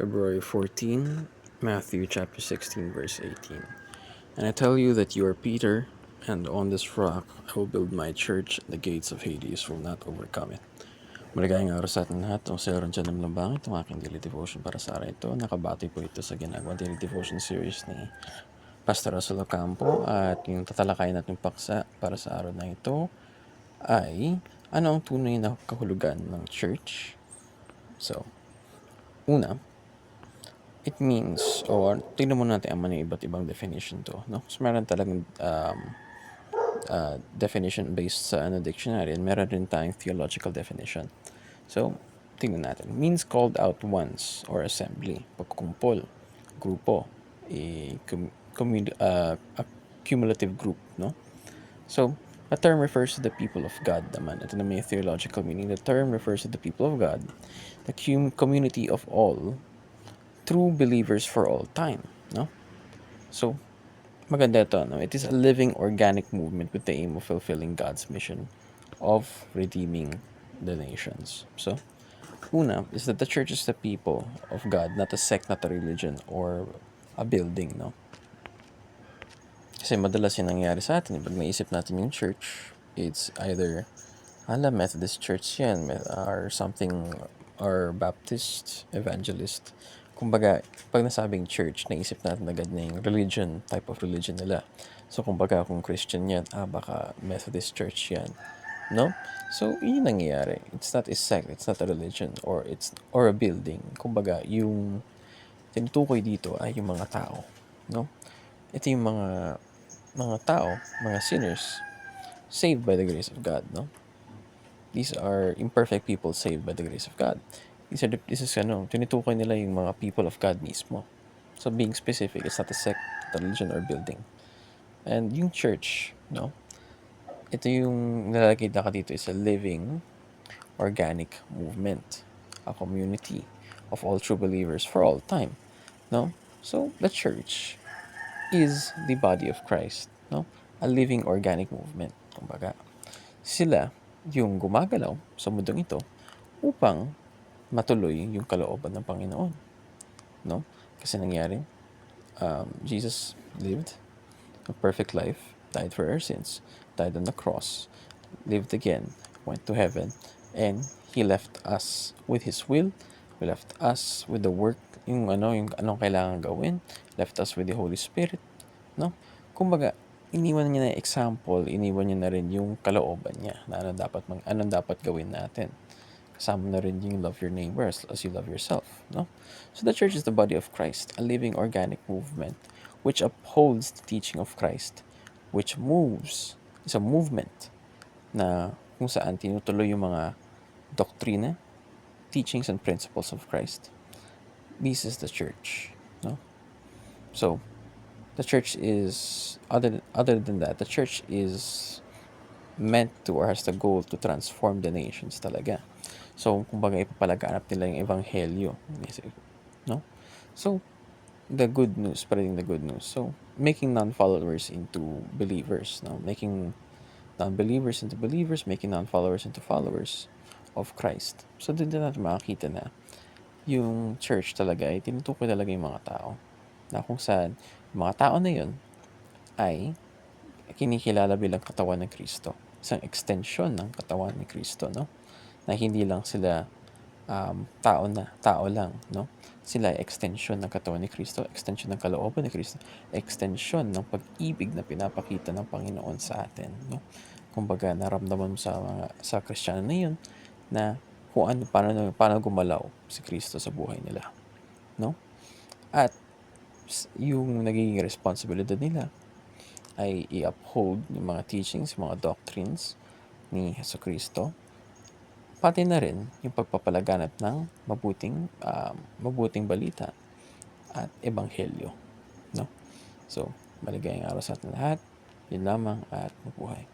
February 14, Matthew chapter 16, verse 18. And I tell you that you are Peter, and on this rock I will build my church, and the gates of Hades will not overcome it. Maligayang araw sa atin lahat. Ako si Aaron Jan ng Lambangit, ang aking daily devotion para sa araw ito. Nakabati po ito sa ginagawang daily devotion series ni Pastor Russell Ocampo. At yung tatalakayin natin paksa para sa araw na ito ay ano ang tunay na kahulugan ng church? So, una, it means, or tingnan muna natin ang mga iba't ibang definition to, no? So, meron talagang definition based sa dictionary, and meron rin tayong theological definition. So, tingnan natin. Means called out once or assembly, pagkukumpol, grupo, a cumulative group, no? So, a term refers to the people of God naman. Ito na may theological meaning. The term refers to the people of God, the community of all true believers for all time, no? So, maganda ito, no? It is a living organic movement with the aim of fulfilling God's mission of redeeming the nations. So, una is that the church is the people of God, not a sect, not a religion, or a building, no? Kasi madalas yung nangyayari sa atin, pag naisip natin yung church, it's either Methodist church yan, or something, or Baptist, Evangelist. Kumbaga, pag nasabing church, naisip natin agad na yung religion, type of religion nila. So, kumbaga, kung Christian yan, baka Methodist church yan. No? So, yun yung nangyayari. It's not a sect, it's not a religion, or a building. Kumbaga, yung tinutukoy dito ay yung mga tao. No? Ito yung mga tao, mga sinners, saved by the grace of God, no? These are imperfect people saved by the grace of God. Tinutukoy nila yung mga people of God mismo. So, being specific, it's not a sect, a religion, or building. And yung church, no? Ito yung nalalagay na dito is a living, organic movement, a community of all true believers for all time, no? So, the church is the body of Christ, no? A living, organic movement, kumbaga. Sila yung gumagalaw sa mundong ito upang matuloy yung kalooban ng Panginoon, no? Kasi nangyari, Jesus lived a perfect life, died for our sins, died on the cross, lived again, went to heaven, and He left us with His will. He left us with the work, yung anong kailangan gawin, left us with the Holy Spirit, no? Kumbaga, iniwan niya na example, iniwan niya na rin yung kalooban niya na anong dapat gawin natin. Kasama na rin yung love your neighbor as you love yourself, no? So the church is the body of Christ, a living organic movement which upholds the teaching of Christ, which moves, is a movement na kung saan tinutuloy yung mga doktrina, teachings, and principles of Christ. This is the church, no? So, the church is, other than that, the church is meant to, or has the goal to transform the nations talaga. So, kumbaga ipapalaganap nila yung ebanghelyo, no? So, the good news, spreading the good news. So, making non-followers into believers, no? Making non-believers into believers, making non-followers into followers of Christ. So, doon na natin makakita na yung church talaga ay tinutukoy talaga yung mga tao. Na kung saan, mga tao na yun ay kinikilala bilang katawan ng Kristo. Isang extension ng katawan ni Kristo, no? Na hindi lang sila tao lang, no? Sila ay extension ng katawan ni Kristo, extension ng kalooban ni Kristo, extension ng pag-ibig na pinapakita ng Panginoon sa atin, no? Kumbaga, naramdaman mo sa Kristiyano na yun na kung paano gumalaw si Kristo sa buhay nila, no? At yung nagiging responsibilidad nila ay i-uphold yung mga teachings, mga doctrines ni Jesucristo, pati na rin yung pagpapalaganap ng mabuting balita at ebanghelyo, no? So, maligayang araw sa ating lahat. Yun lamang at mabuhay.